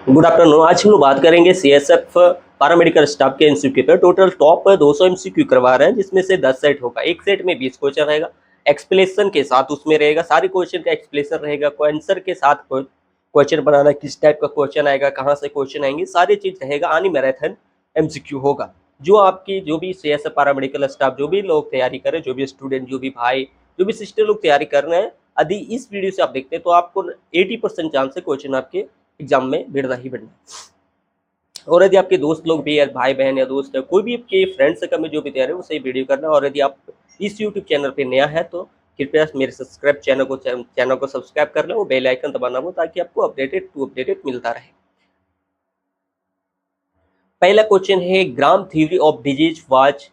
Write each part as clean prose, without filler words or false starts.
Good afternoon. आज हम लोग बात करेंगे सीएसएफ पैरामेडिकल स्टाफ के एमसीक्यू पे। टोटल टॉप 200 एमसीक्यू करवा रहे हैं, जिसमें से 10 सेट होगा। एक सेट में 20 क्वेश्चन रहेगा, एक्सप्लेनेशन के साथ उसमें रहेगा, सारे क्वेश्चन का एक्सप्लेनेशन रहेगा, आंसर के साथ क्वेश्चन बनाना, किस टाइप का क्वेश्चन आएगा, कहाँ से क्वेश्चन आएंगे, सारी चीज रहेगा। आनी मैराथन एमसीक्यू होगा। जो आपकी जो भी सीएसएफ पैरामेडिकल स्टाफ, जो भी लोग तैयारी करें, जो भी स्टूडेंट, जो भी भाई, जो भी सिस्टर लोग तैयारी कर रहे हैं, यदि इस वीडियो से आप देखते हैं तो आपको 80% चांस है क्वेश्चन आपके एग्जाम में भिड़ना ही भिड़ना। और यदि आपके दोस्त लोग भी, या भाई बहन या दोस्त है, कोई भी आपके फ्रेंड सर्कल में जो भी तैयार है, उसे वीडियो करना। और यदि आप इस यूट्यूब चैनल पे नया है तो कृपया मेरे सब्सक्राइब चैनल को सब्सक्राइब कर लें, वो बेल आइकन दबाना हो, ताकि आपको अपडेटेड मिलता रहे। पहला क्वेश्चन है, germ theory of disease was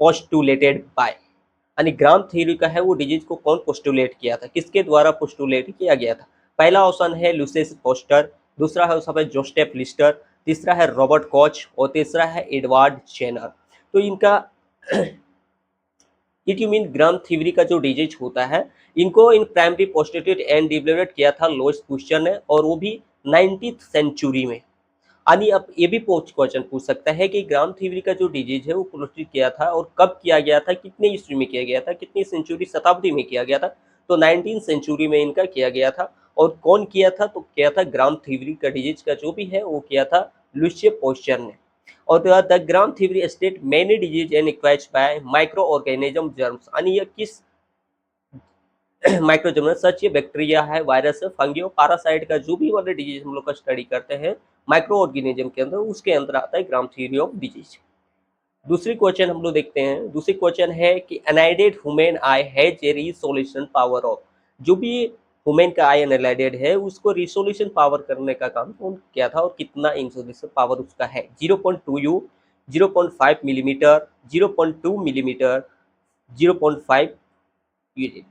postulated by. यानी ग्राम थ्योरी का है, वो डिजीज को कौन पोस्टुलेट किया था, किसके द्वारा पोस्टुलेट किया गया था। पहला ऑप्शन है लुसियस फोस्टर, दूसरा है उसका जोसेफ लिस्टर, तीसरा है रॉबर्ट कॉच और तीसरा है एडवर्ड जेनर। तो इनका it you mean germ theory का जो डिजीज होता है, इनको in primary postulated and developed किया था लुइस पास्चर ने, और वो भी 19th सेंचुरी में। यानी अब ये भी क्वेश्चन पूछ सकता है कि ग्राम थ्योरी का जो डिजीज है वो पोस्टुलेट किया था और कब किया गया था, कितने ईस्वी में किया गया था, कितनी सेंचुरी शताब्दी में किया गया था। तो 19th सेंचुरी में इनका किया गया था। और कौन किया था, तो किया था ग्राम थ्योरी का डिजीज का जो भी है वो किया था लुइस पास्चर ने। और the germ theory state many disease and acquires by microorganism germs. यानी ये किस माइक्रोजर्म सच ये बैक्टीरिया है, वायरस है, फंगी और पैरासाइट का जो भी वाले डिजीज हम लोग का स्टडी करते हैं माइक्रो ऑर्गेनिज्म के अंदर, उसके अंदर आता है ग्राम थ्योरी ऑफ डिजीज। दूसरी क्वेश्चन हम लोग देखते हैं। दूसरी क्वेश्चन है कि unaided human eye has a resolution power of. जो भी ह्यूमन का आई अनआइडेड है, उसको रिसोल्यूशन पावर करने का काम कौन किया था और कितना इंसोल्यूशन पावर उसका है। 0.2 यू, 0.5 मिलीमीटर, 0.2 मिलीमीटर, 0.5 यूनिट।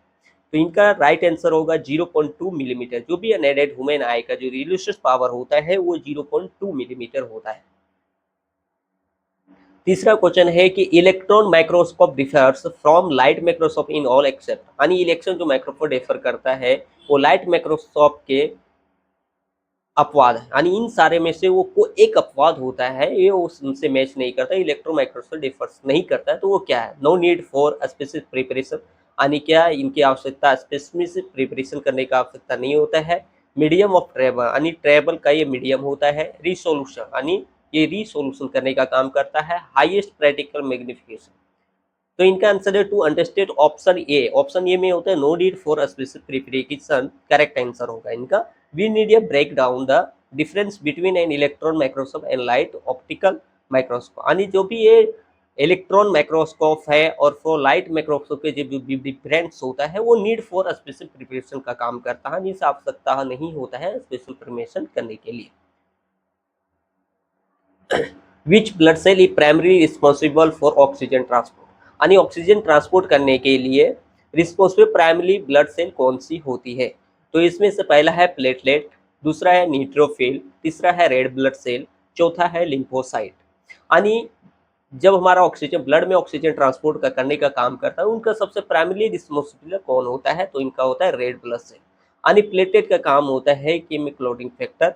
तो इनका राइट आंसर होगा 0.2 मिलीमीटर। जो भी अनएडेड ह्यूमन आई का जो रिसोल्यूशन पावर होता है वो 0.2 मिलीमीटर होता है। तीसरा क्वेश्चन है कि electron microscope differs from light microscope in all except. यानी इलेक्ट्रॉन जो माइक्रोस्कोप डिफर करता है वो लाइट माइक्रोस्कोप के अपवाद है। यानी इन सारे में से वो को एक अपवाद होता है, ये उनसे मैच नहीं करता, इलेक्ट्रो माइक्रोस्कोप डिफर्स नहीं करता है। तो वो क्या है, no need for specific preparation. यानी क्या, इनकी आवश्यकता स्पेसिफिक प्रिपरेशन करने का आवश्यकता नहीं होता है। मीडियम ऑफ ट्रेवल, यानी ट्रेवल का ये मीडियम होता है। रिसोल्यूशन, यानी ये रिसोल्यूशन करने का काम करता है। Highest practical magnification. तो इनका आंसर है to understand option A. Option A में होता है no need for specific preparation, correct answer होगा इनका। We need a break down the difference between an electron microscope and light optical microscope. यानी जो भी ये इलेक्ट्रॉन माइक्रोस्कोप है और फॉर लाइट माइक्रोस्कोप के जो डिफरेंस होता है वो नीड फॉर स्पेसिफिक प्रिपरेशन का काम करता है, जिस आवश्यकता नहीं होता है स्पेशल प्रिपरेशन करने के लिए। Which blood cell is primary responsible for oxygen transport. यानी ऑक्सीजन ट्रांसपोर्ट करने के लिए रिस्पॉन्सिबल प्राइमरी ब्लड सेल कौन सी होती है। तो इसमें से पहला है प्लेटलेट, दूसरा है न्यूट्रोफिल, तीसरा है रेड ब्लड सेल, चौथा है लिम्फोसाइट। यानी जब हमारा ऑक्सीजन ब्लड में ऑक्सीजन ट्रांसपोर्ट का करने का काम करता है, उनका सबसे प्राइमरी रिस्पॉन्सिबल कौन होता है, तो इनका होता है रेड ब्लड सेल। यानी प्लेटलेट का काम होता है कि में क्लोटिंग फैक्टर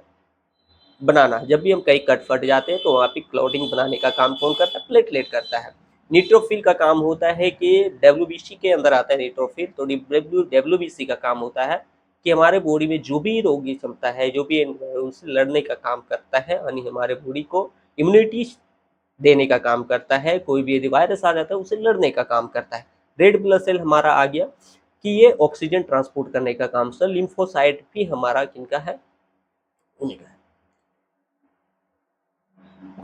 बनाना। जब भी हम कहीं कट फट जाते हैं तो वहाँ पे क्लॉटिंग बनाने का काम कौन करता है, प्लेटलेट करता है। न्यूट्रोफिल का काम होता है कि डब्ल्यूबीसी के अंदर आता है न्यूट्रोफिल। तो डब्ल्यूबीसी का काम होता है कि हमारे बॉडी में जो भी रोगी क्षमता है, जो भी उनसे लड़ने का काम करता है, यानी हमारे बॉडी को इम्यूनिटी देने का काम करता है। कोई भी यदि वायरस आ जाता है उसे लड़ने का काम करता है। रेड ब्लड सेल हमारा आ गया कि ये ऑक्सीजन ट्रांसपोर्ट करने का काम। सर लिम्फोसाइट भी हमारा किनका है, उन्हीं का है।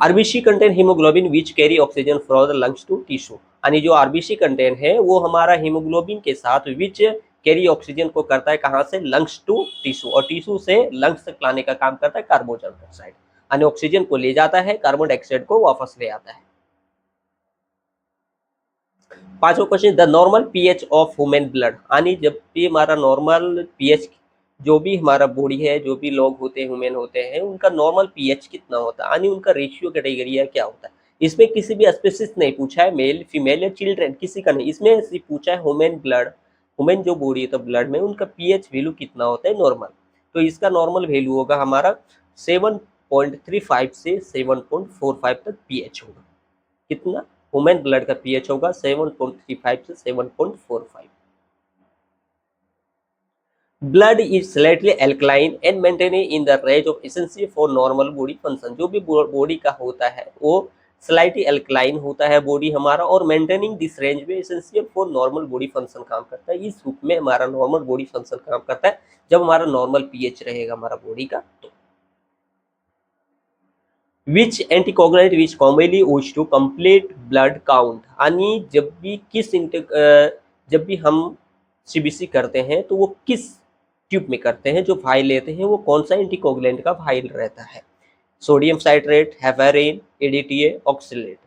RBC contain haemoglobin which carry oxygen from the lungs to tissue. यानी जो आरबीसी कंटेन है वो हमारा हीमोग्लोबिन के साथ विच कैरी ऑक्सीजन को करता है, कहाँ से, लंग्स टू टिश्यू, और टिश्यू से लंग्स तक लाने का काम करता है कार्बन डाइऑक्साइड। यानी ऑक्सीजन को ले जाता है, कार्बन डाइऑक्साइड को वापस ले आता है। पांचवा question, the normal pH of human blood. यानी जब भी हमारा नॉर्मल पीएच, जो भी हमारा बॉडी है, जो भी लोग होते हैं, ह्यूमन होते हैं, उनका नॉर्मल पीएच कितना होता है, यानी उनका रेशियो कैटेगरी है क्या होता है। इसमें किसी भी स्पेसिस नहीं पूछा है, मेल फीमेल या चिल्ड्रेन, किसी का नहीं। इसमें सिर्फ पूछा है ह्यूमन ब्लड, ह्यूमन जो बॉडी है तो ब्लड में उनका पीएच वैल्यू कितना होता है नॉर्मल। तो इसका नॉर्मल वैल्यू होगा हमारा 7 7.35 से 7.45 तक पीएच होगा। कितना? ह्यूमन ब्लड का पीएच होगा 7.35 से 7.45। Blood is slightly alkaline and maintaining in the range of essential for normal body function. जो भी बॉडी का होता है वो स्लाइटली एल्कलाइन होता है बॉडी हमारा, और मेंटेनिंग दिस रेंज में essential for normal body function काम करता है। इस रूप में हमारा नॉर्मल बॉडी फंक्शन काम करता है जब हमारा नॉर्मल पीएच रहेगा हमारा बॉडी का। तो which anticoagulant which commonly used to complete blood count. यानी जब भी हम सीबीसी करते हैं तो वो किस ट्यूब में करते हैं, जो फाइल लेते हैं वो कौन सा एंटीकोगुलेंट का फाइल रहता है? Sodium citrate, heparin, EDTA, oxalate.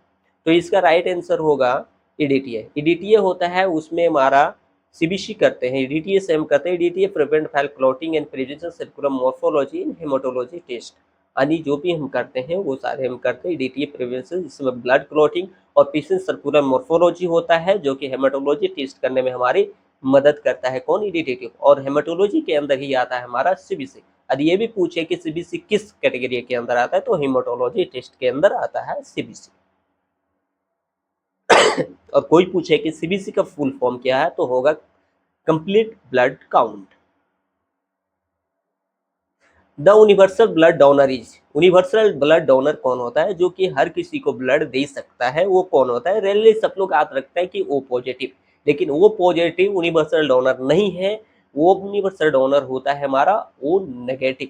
तो इसका राइट आंसर होगा एडीटीए। एडीटीए होता है उसमें हमारा सीबीसी करते हैं, एडीटीए से हम करते हैं। EDTA prevent file clotting and prevention circular morphology in haematology test. यानी जो भी हम करते हैं वो सारे हम करते हैं एडीटीए प्रिवेंशन, जिसमें ब्लड क्लॉटिंग और प्रिवेंशन सर्कुलर मॉर्फोलॉजी होता है, जो कि हेमाटोलॉजी टेस्ट करने में हमारी मदद करता है। कौन? एडीटीए। और हेमाटोलॉजी के अंदर ही आता है हमारा सीबीसी। यदि ये भी पूछे कि सीबीसी किस कैटेगरी के अंदर आता है तो हेमाटोलॉजी टेस्ट के अंदर आता है सीबीसी। और कोई पूछे कि सीबीसी का फुल फॉर्म क्या है तो होगा complete blood count. The universal blood donor is. Universal blood donor कौन होता है जो कि हर किसी को ब्लड दे सकता है? वो कौन होता है? रेयरली सब लोग याद रखते हैं कि ओ पॉजिटिव, लेकिन वो पॉजिटिव यूनिवर्सल डोनर नहीं है। वो यूनिवर्सल डोनर होता है हमारा ओ नेगेटिव।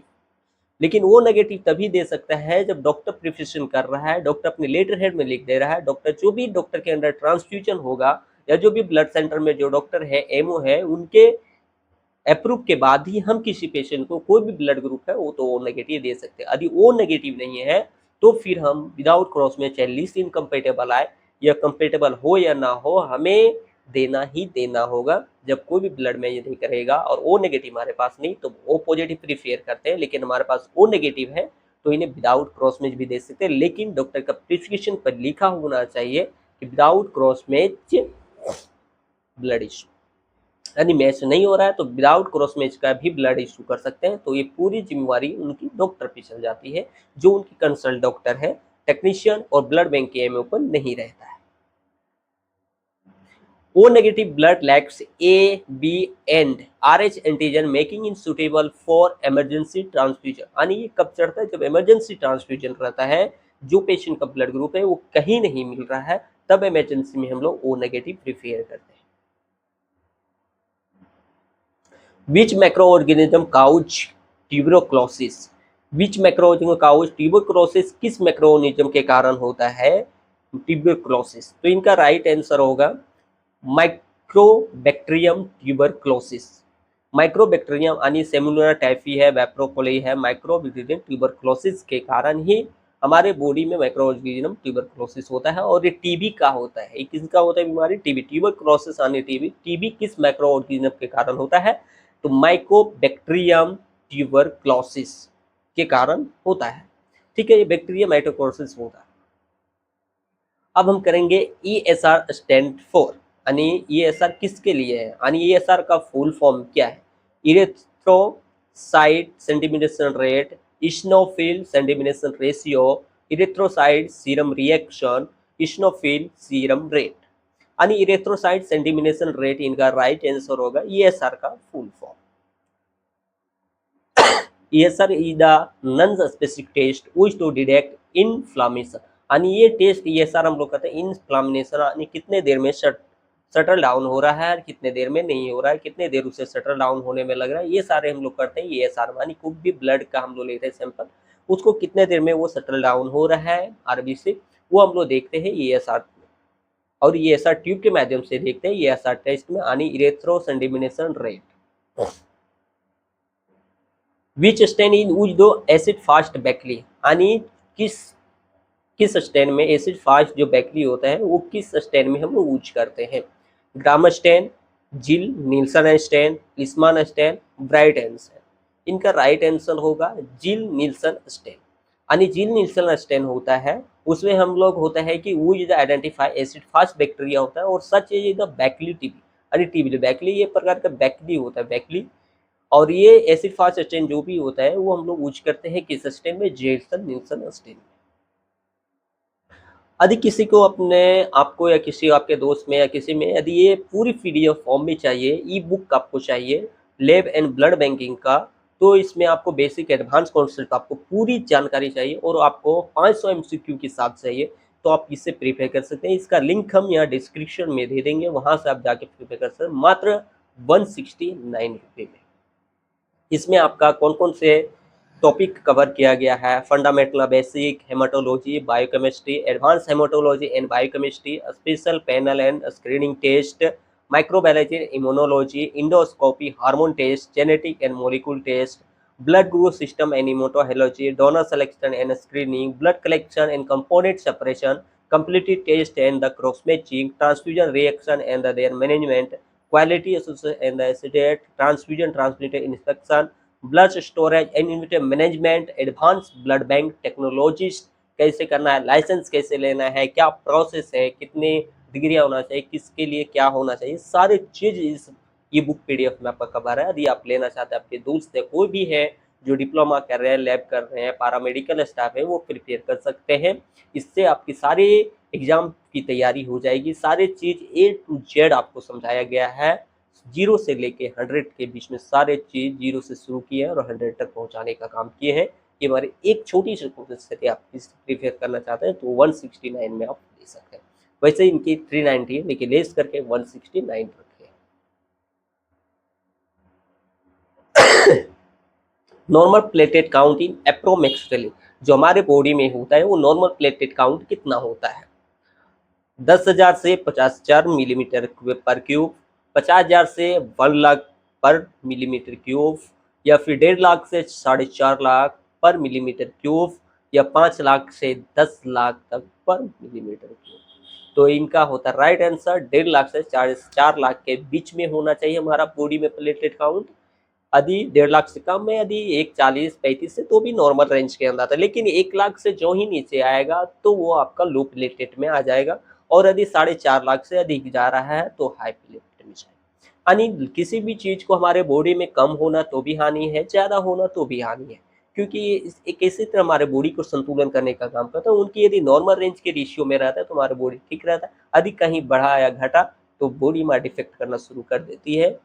लेकिन वो नेगेटिव तभी दे सकता है जब डॉक्टर प्रिस्क्रिप्शन कर रहा है, डॉक्टर अपने लेटर हेड में लिख दे रहा है, डॉक्टर जो भी डॉक्टर के अंडर ट्रांसफ्यूजन होगा या जो भी ब्लड सेंटर में जो डॉक्टर है, एमओ है, उनके अप्रूव के बाद ही हम किसी पेशेंट को कोई भी ब्लड ग्रुप है वो तो ओ नेगेटिव दे सकते हैं। यदि ओ नेगेटिव नहीं है तो फिर हम विदाउट क्रॉस में चाहे लीस्ट इनकम्पेटेबल आए या कंपेटेबल हो या ना हो, हमें देना ही देना होगा। जब कोई भी ब्लड में ये नहीं करेगा और ओ नेगेटिव हमारे पास नहीं तो ओ पॉजिटिव प्रीफेयर करते हैं, लेकिन हमारे पास ओ नेगेटिव है तो इन्हें विदाउट क्रॉस मैच भी दे सकते हैं। लेकिन डॉक्टर का प्रिस्क्रिप्शन पर लिखा होना चाहिए कि without cross match blood issue, यानी मैच नहीं हो रहा है तो विदाउट क्रॉस मैच का भी ब्लड इशू कर सकते हैं। तो ये पूरी जिम्मेवारी उनकी डॉक्टर पे चल जाती है, जो उनकी कंसल्ट डॉक्टर है, टेक्नीशियन और ब्लड बैंक के एमओ पर नहीं रहता है। O negative blood lacks A B and Rh antigen making it suitable for emergency transfusion. यानी ये कब चढ़ता है? जब इमरजेंसी ट्रांसफ्यूजन रहता है, जो पेशेंट का ब्लड ग्रुप है वो कहीं नहीं मिल रहा है, तब इमरजेंसी में हम लोग ओ नेगेटिव प्रिफेयर करते हैं। Which microorganism cause tuberculosis? Which microorganism cause tuberculosis? किस मैक्रोऑर्गेनिज्म के कारण होता है ट्यूबरक्लोसिस? तो इनका राइट आंसर होगा माइक्रोबैक्टीरियम ट्यूबरक्लोसिस। माइक्रोबैक्टीरियम यानी सेलुलर टाइफी है, वेप्रोकोली है, माइक्रोबैक्टीरियम ट्यूबरक्लोसिस के कारण ही हमारे बॉडी में माइक्रोऑर्गेनिज्म ट्यूबरक्लोसिस होता है। और ये टीबी का होता है। किसका होता है बीमारी? टीबी। ट्यूबरक्लोसिस यानी टीबी। टीबी किस माइक्रोऑर्गेनिज्म के कारण होता है? तो माइकोबैक्टीरियम ट्यूबरक्लोसिस के कारण होता है। ठीक है, ये बैक्टीरिया माइटोकॉन्ड्रिया होता है। अब हम करेंगे ESR स्टैंड फॉर, यानी ESR किसके लिए है, यानी ESR का फुल फॉर्म क्या है? Erythrocyte sedimentation rate, eosinophil sedimentation ratio, erythrocyte serum reaction, eosinophil serum rate. यानी इरेथ्रोसाइट सेंटिमिनेशन रेट इनका राइट आंसर होगा ESR का full form. ESR is the non-specific test used to detect inflammation। यानी ये test ESR हम लोग कहते हैं इन्फ्लामेशन, यानी कितने देर में शटल डाउन हो रहा है, कितने देर में नहीं हो रहा है, कितने देर उसे शटल डाउन होने में लग रहा है, ये सारे हम लोग करते हैं ESR। यानी कोई भी ब्लड का हम लोग लेते हैं सैंपल, उसको कितने देर में वो शटल डाउन हो रहा है आरबी से, वो हम लोग देखते हैं ESR में। और ESR ट्यूब के माध्यम से देखते हैं ESR टेस्ट में, यानी erythro sedimentation rate. Which stain in use दो एसिड फास्ट बैक्ली, यानी किस स्टेन में एसिड फास्ट जो बैक्ली होता है वो किस स्टेन में हम लोग यूज करते हैं? ग्राम स्टेन, जिल Nielsen stand, लिस्मान stand, bright stand. इनका राइट आंसर होगा जिल नील्सन स्टेन। यानी जिल नील्सन स्टेन होता है उसमें हम लोग होता है कि वो जो आइडेंटिफाई एसिड फास्ट बैक्टीरिया होता है और सच ये द बैक्ली टीबी। यानी टीबी बैक्ली ये प्रकार का बैक्ली होता है, बैक्ली और ये एसिड फास्ट स्टेन जो भी होता है वो हम लोग यूज करते हैं किस स्टेन में, जेसन निल्सन स्टेन में। यदि किसी को अपने आपको या किसी आपके दोस्त में या किसी में यदि ये पूरी पीडीएफ फॉर्म में चाहिए, ई बुक आपको चाहिए लैब एंड ब्लड बैंकिंग का, तो इसमें आपको बेसिक एडवांस कॉन्सेप्ट आपको पूरी जानकारी चाहिए और आपको 500 एमसीक्यू के साथ चाहिए, तो आप इससे प्रिपेयर कर सकते हैं। इसका लिंक हम यहाँ डिस्क्रिप्शन में दे देंगे, वहां से आप जाके प्रिपेयर कर सकते हैं मात्र 169 रुपये में। इसमें आपका कौन कौन से टॉपिक कवर किया गया है, fundamental basic haematology biochemistry, advance haematology and biochemistry, special panel and screening test, microbiology immunology, endoscopy, hormone test, genetic and molecule test, blood group system and haematology, donor selection and screening, blood collection and component separation, completed test and the cross matching, transfusion reaction and their management, quality association and the associate, transfusion transmitter inspection, blood storage and inventory management, advance blood bank technologies कैसे करना है, licence कैसे लेना है, क्या process है, कितने degree होना चाहिए, किसके लिए क्या होना चाहिए, सारी चीज इस ई बुक पीडीएफ में आपका कवर है। यदि आप लेना चाहते हैं, आपके दोस्त है, कोई भी है जो डिप्लोमा कर रहे हैं, लैब कर रहे हैं, पैरामेडिकल स्टाफ है, वो प्रिपेयर कर सकते हैं। इससे आपकी सारी एग्जाम की तैयारी हो जाएगी। सारी चीज ए टू जेड आपको समझाया गया है, 0 से लेके 100 के बीच में सारे चीज 0 से शुरू किए हैं और 100 तक पहुंचाने का काम किए हैं। ये हमारी एक छोटी सी कोशिश है कि आप इस प्रिपेयर करना चाहते हैं तो 169 में आप ले सकते हैं। वैसे इनकी 390 है, लेकिन लेस करके 169 रखे। नॉर्मल प्लेटेड काउंट इन एप्रोमेक्सली, जो हमारे बॉडी में होता है वो नॉर्मल प्लेटेड काउंट कितना होता है, 10,000 से 50,000 मिलीमीटर पर क्यूब, 50,000 से 1 लाख पर मिलीमीटर क्यूब, या फिर 1.5 लाख से 4.5 लाख पर मिलीमीटर क्यूब, या 5 लाख से 10 लाख तक पर मिलीमीटर क्यूब। तो इनका होता है राइट आंसर 1.5 लाख से 4 लाख के बीच में होना चाहिए हमारा बॉडी में प्लेटेड काउंट। यदि 1.5 लाख से कम है, यदि 140-35 से, तो भी नॉर्मल रेंज के अंदर आता है, लेकिन 1 लाख से जो ही नीचे आएगा तो वो आपका लो प्लेटेड में आ जाएगा, और यदि 4.5 लाख से अधिक जा रहा है तो हाई प्लेटेड में जाएगा। यानी किसी भी चीज को हमारे बॉडी में कम होना तो भी हानि है, ज्यादा होना तो भी हानि है, क्योंकि एक इसी तरह हमारे बॉडी को संतुलन करने का काम करता है। उनकी यदि नॉर्मल रेंज के रेशियो में रहता है तो हमारा बॉडी ठीक रहता है, यदि कहीं बढ़ा या घटा तो बॉडी में डिफेक्ट करना शुरू कर देती है।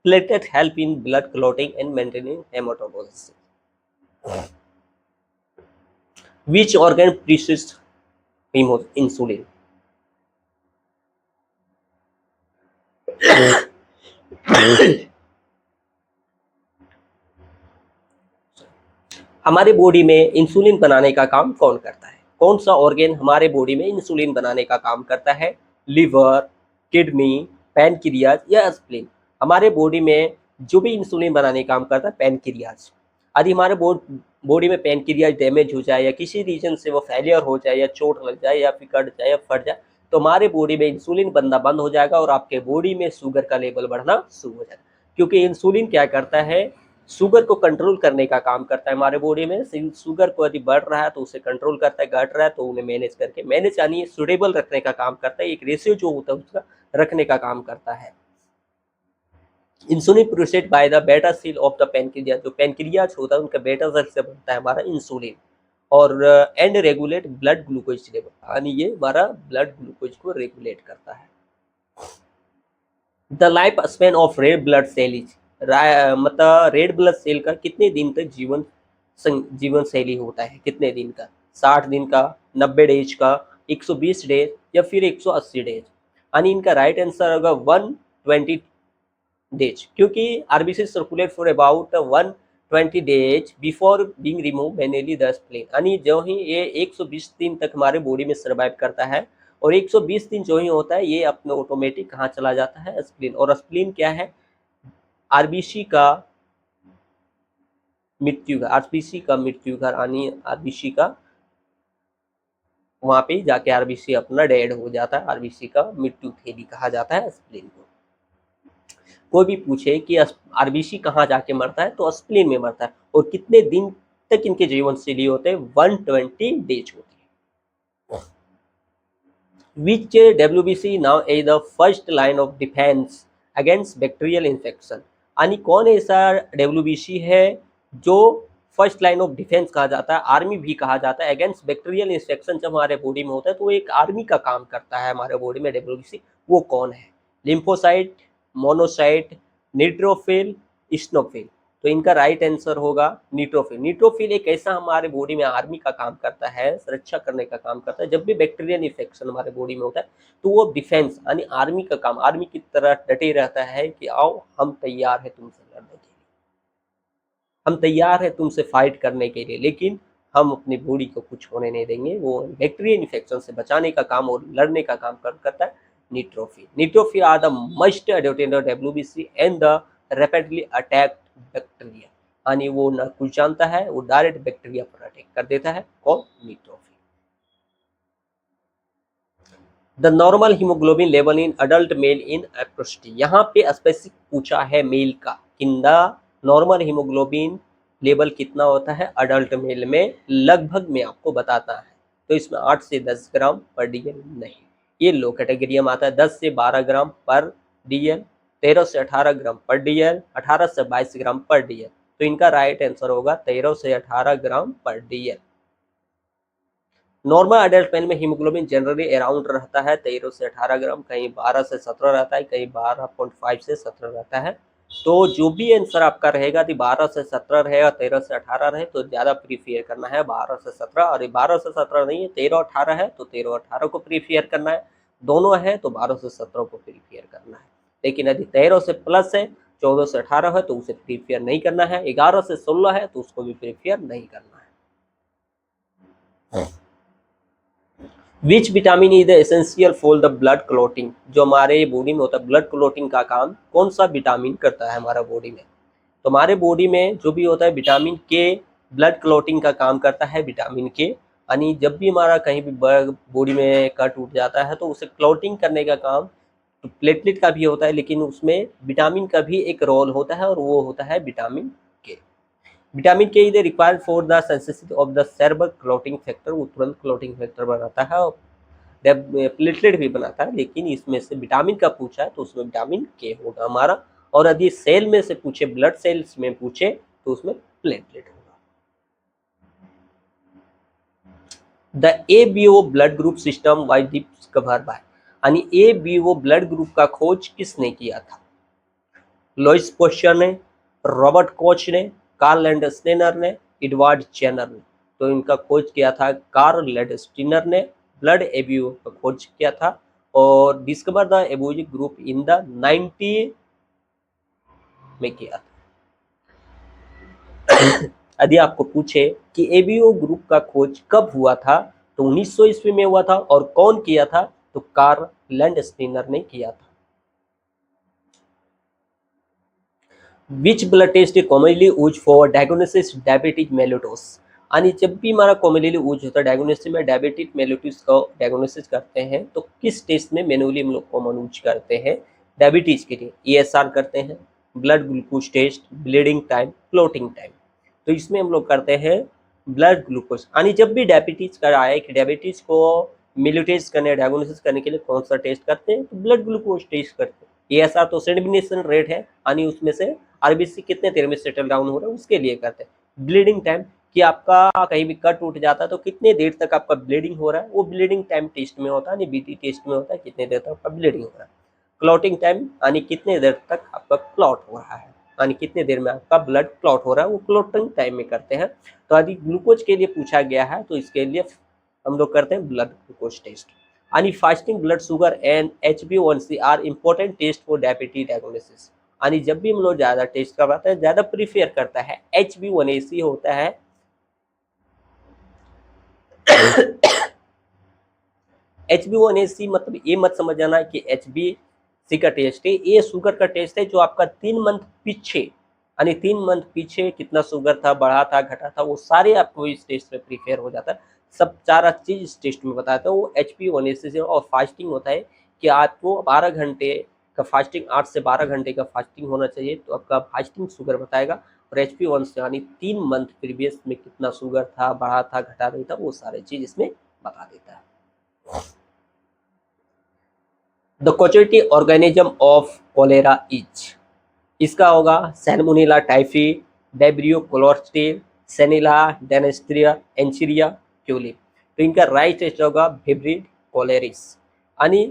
Platelet help in blood clotting and maintaining hemostasis. Which organ produces insulin? हमारे बॉडी में इंसुलिन बनाने का काम कौन करता है? कौन सा ऑर्गन हमारे बॉडी में इंसुलिन बनाने का काम करता है? लिवर, किडनी, पैनक्रियाज या स्प्लीन? हमारे बॉडी में जो भी इंसुलिन बनाने का काम करता है पैनक्रियाज। यदि हमारे बॉडी में पैनक्रियाज डैमेज हो जाए या किसी रीजन से वो फेलियर हो जाए या चोट लग जाए या फिर कट जाए या फट जाए, तो हमारे बॉडी में इंसुलिन बनना बंद हो जाएगा और आपके बॉडी में शुगर का लेवल बढ़ना शुरू हो जाएगा। क्योंकि इंसुलिन क्या करता है, शुगर को कंट्रोल करने का काम करता है हमारे बॉडी में। शुगर को यदि बढ़ रहा है तो उसे कंट्रोल करता है, घट रहा है तो उन्हें मैनेज करके, मैनेज यानी सुटेबल रखने का काम करता है, एक रेशियो जो होता है उसका रखने का काम करता है। इंसुलिन प्रोड्यूस्ड बाय द बेटा सेल ऑफ द पैनक्रियाज, जो पैनक्रियाज होता है उनका बेटा सेल से बनता है हमारा इंसुलिन, और and regulate blood glucose level, यानी ये हमारा ब्लड ग्लूकोज को रेगुलेट करता है। The life span of red blood cell is, मतलब रेड ब्लड सेल का कितने दिन तक जीवन शैली होता है, कितने दिन का? 60 दिन का, 90 डेज का, 120 डेज या फिर 180 डेज? यानी इनका राइट आंसर होगा 120 डेज, क्योंकि RBC circulate for about 120 days before being remove manually the spleen. यानी जो ही ये 120 दिन तक हमारे बॉडी में सर्वाइव करता है, और 120 दिन जो ही होता है ये अपने ऑटोमेटिक कहाँ चला जाता है, स्प्लीन। और स्प्लीन क्या है? आरबीसी का मृत्यु घर, आरबीसी का मृत्यु घर, यानी आरबीसी का वहां पे जाके आरबीसी अपना डेड हो जाता है, आरबीसी का मृत्यु थैली कहा जाता है स्प्लीन को। कोई भी पूछे कि आरबीसी कहाँ जाके मरता है तो स्प्लीन में मरता है, और कितने दिन तक इनके जीवन शैली होते हैं? 120 डेज होती है। विच WBC now is the first line of defence against bacterial infection. यानी कौन ऐसा WBC है जो फर्स्ट लाइन ऑफ डिफेंस कहा जाता है, आर्मी भी कहा जाता है। अगेंस्ट बैक्टीरियल इन्फेक्शन जब हमारे बॉडी में होता है तो वो एक आर्मी का काम करता है हमारे बॉडी में WBC। वो कौन है? Lymphocyte, monocyte, neutrophil, स्नोफिल। तो इनका राइट आंसर होगा न्यूट्रोफिल। न्यूट्रोफिल एक ऐसा हमारे बॉडी में आर्मी का काम करता है, सुरक्षा करने का काम करता है। जब भी बैक्टीरियल इन्फेक्शन हमारे बॉडी में होता है तो वो डिफेंस यानी आर्मी का काम, आर्मी की तरह डटे रहता है कि आओ हम तैयार है तुमसे लड़ने के लिए, हम तैयार है तुमसे फाइट करने के लिए, लेकिन हम अपनी बॉडी को कुछ होने नहीं देंगे। वो बैक्टीरियल इन्फेक्शन से बचाने का काम और लड़ने का काम करता है neutrophil. Neutrophil are the most abundant WBC and the rapidly attack bacteria. यानी वो ना कुछ जानता है, वो डायरेक्ट बैक्टीरिया पर अटैक कर देता है। कौन? Neutrophil. The normal haemoglobin level in adult male in approximately. यहाँ पे स्पेसिफिक पूछा है मेल का, in the normal haemoglobin level कितना होता है अडल्ट मेल में, लगभग में आपको बताता है। तो इसमें 8 से 10 ग्राम पर DL नहीं, ये लो कैटेगरी में आता है। 10 से 12 ग्राम पर DL, 13 से 18 ग्राम पर DL, 18 से 22 ग्राम पर DL। तो इनका राइट आंसर होगा 13 से 18 ग्राम पर DL। नॉर्मल अडल्ट मैन में हीमोग्लोबिन जनरली अराउंड रहता है 13 से 18 ग्राम, कहीं 12 से 17 रहता है, कहीं 12.5 से 17 रहता है। तो जो भी आंसर आपका रहेगा यदि 12 से 17 रहेगा, 13 से 18 रहे तो ज़्यादा प्रीफेयर करना है 12 से 17, और 12 से 17 नहीं है 13-18 है तो 13-18 को प्रीफेयर करना है, दोनों है तो 12 से 17 को प्रीफेयर करना है। लेकिन यदि 13 से प्लस है, 14 से 18 है तो उसे प्रीफेयर नहीं करना है, 11 से 16 है तो उसको भी प्रीफेयर नहीं करना है। Which vitamin is the essential for the blood clotting. जो हमारे बॉडी में होता है ब्लड क्लॉटिंग का काम कौन सा विटामिन करता है हमारा बॉडी में? तो हमारे बॉडी में जो भी होता है विटामिन के ब्लड क्लॉटिंग का काम करता है विटामिन के। यानी जब भी हमारा कहीं भी बॉडी में कट उठ जाता है तो उसे क्लॉटिंग करने का काम तो प्लेटलेट का भी होता है, लेकिन उसमें विटामिन का भी एक रोल होता है और वो होता है विटामिन के। विटामिन के is required for the synthesis of the cerebral clotting factor. वो तुरंत क्लॉटिंग फैक्टर बनाता है और प्लेटलेट भी बनाता है, लेकिन इसमें से विटामिन का पूछा है तो उसमें विटामिन के होगा हमारा। और यदि सेल में से पूछे, ब्लड सेल्स में पूछे तो उसमें प्लेटलेट होगा। The ABO blood group system was discover by. यानी ABO ब्लड ग्रुप का खोज किसने किया था? लुईस पोस्चर ने, रॉबर्ट कोच ने, कार्ल लैंडस्टीनर ने, एडवर्ड जेनर ने। तो इनका खोज किया था कार्ल लैंडस्टीनर ने, ब्लड एबीओ का खोज किया था और डिस्कवर द एबोजिक ग्रुप इन द 90 में किया था। यदि आपको पूछे कि एबीओ ग्रुप का खोज कब हुआ था तो 1900 ईस्वी में हुआ था, और कौन किया था? तो कार्ल लैंडस्टीनर ने किया था। Which blood test is commonly use for diagnosis diabetic mellitus. यानी जब भी हमारा कॉमनली यूज होता है डायग्नोसिस में डायबिटिक मेलिटोस का डायग्नोसिस करते हैं तो किस टेस्ट में मैनुअली हम लोग कॉमन यूज करते हैं डायबिटीज के लिए? ESR करते हैं, blood glucose test, bleeding time, clotting time. तो इसमें हम लोग करते हैं ब्लड ग्लूकोज। यानी जब भी डायबिटीज का आया कि डायबिटीज को मेलिटोस करने डायग्नोसिस करने के लिए कौन सा टेस्ट करते हैं तो ब्लड ग्लूकोज टेस्ट करते हैं। ESR तो सेडिमिनेशन रेट है, यानी उसमें से RBC कितने देर में सेटल डाउन हो रहा है उसके लिए करते हैं। ब्लीडिंग टाइम कि आपका कहीं भी कट उठ जाता है तो कितने देर तक आपका ब्लीडिंग हो रहा है, वो ब्लीडिंग टाइम टेस्ट में होता है, यानी BT टेस्ट में होता है कितने देर तक आपका ब्लीडिंग हो रहा है। क्लॉटिंग टाइम यानी कितने देर तक आपका क्लॉट हो रहा है, यानी कितने देर में आपका ब्लड क्लॉट हो रहा है, वो क्लॉटिंग टाइम में करते हैं। तो यदि ग्लूकोज के लिए पूछा गया है तो इसके लिए हम लोग करते हैं ब्लड ग्लूकोज टेस्ट। यानी fasting blood sugar and HbA1c are important test for diabetes diagnosis. यानी जब भी हम लोग ज़्यादा टेस्ट करवाते हैं, ज़्यादा प्रीफेयर करता है HbA1c होता है। HbA1c मतलब ये मत समझ जाना कि HbC का टेस्ट है, ये शुगर का टेस्ट है जो आपका 3 मंथ पीछे, यानी 3 मंथ पीछे कितना शुगर था, बढ़ा था, घटा था, वो सारे आपको इस टेस्ट में प्रीफेयर हो जाता है। सब सारा चीज़ इस टेस्ट में बताता है वो HbA1c से। और फास्टिंग होता है कि आपको 12 घंटे का फास्टिंग, 8 से 12 घंटे का फास्टिंग होना चाहिए, तो आपका फास्टिंग शुगर बताएगा। और HbA1c यानी 3 मंथ प्रीवियस में कितना शुगर था, बढ़ा था, घटा नहीं था, वो सारे चीज़ इसमें बता देता है। The causative organism of cholera is, इसका होगा सैल्मोनेला टाइफी, डेब्रियो क्लोस्ट्रील, सेनिला डेनेस्ट्रिया, एंचीरिया क्यूलिप। तो इनका राइट टेस्ट होगा विब्रिड कोलेरिस। यानी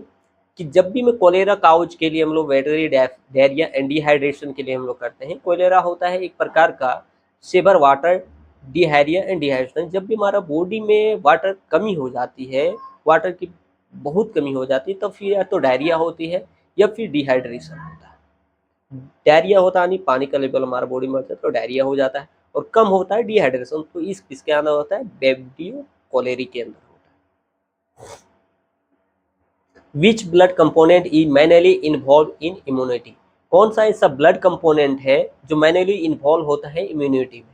कि जब भी मैं कोलेरा काउच के लिए हम लोग वेटरी डायरिया एंड डिहाइड्रेशन के लिए हम लोग करते हैं, कोलेरा होता है एक प्रकार का सेवर वाटर डिहाइरिया एंड डिहाइड्रेशन। जब भी हमारा बॉडी में वाटर कमी हो जाती है, वाटर की बहुत कमी हो जाती है, तब फिर या तो डायरिया होती है या फिर डिहाइड्रेशन होता है। डायरिया होता है नहीं, पानी का लेवल हमारा बॉडी में होता है तो डायरिया हो जाता है, और कम होता है डिहाइड्रेशन, तो इसके अंदर होता है बेब्डियो कोलेरी के अंदर होता है। Which blood component is manually involve in immunity, कौन सा ऐसा ब्लड कंपोनेंट है जो मैनुअली इन्वॉल्व होता है इम्यूनिटी में,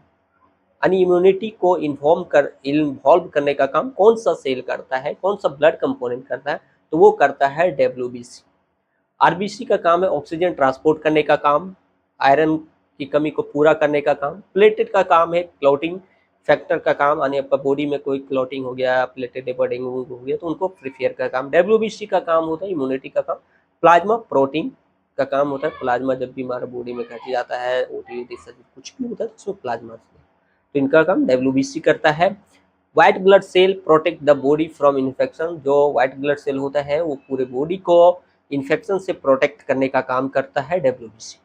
यानी इम्यूनिटी को इन्वॉल्व करने का काम कौन सा सेल करता है, कौन सा ब्लड कंपोनेंट करता है, तो वो करता है डब्ल्यूबीसी। आरबीसी का काम है ऑक्सीजन ट्रांसपोर्ट करने का काम, आयरन की कमी को पूरा करने का काम। प्लेटेट का काम है क्लॉटिंग फैक्टर का काम, यानी आपका बॉडी में कोई क्लॉटिंग हो गया, प्लेटेट डेंगू हो गया तो उनको प्रिपेयर का काम। डब्ल्यूबीसी का काम होता है इम्यूनिटी का काम। प्लाज्मा प्रोटीन का काम होता है, प्लाज्मा जब भी हमारा बॉडी में घट जाता है, ओटी कुछ भी होता है तो उसमें प्लाज्मा, तो इनका काम डब्ल्यूबीसी करता है। White blood cell protect the body from infection, जो व्हाइट ब्लड सेल होता है वो पूरे बॉडी को इन्फेक्शन से प्रोटेक्ट करने का काम करता है डब्ल्यूबीसी।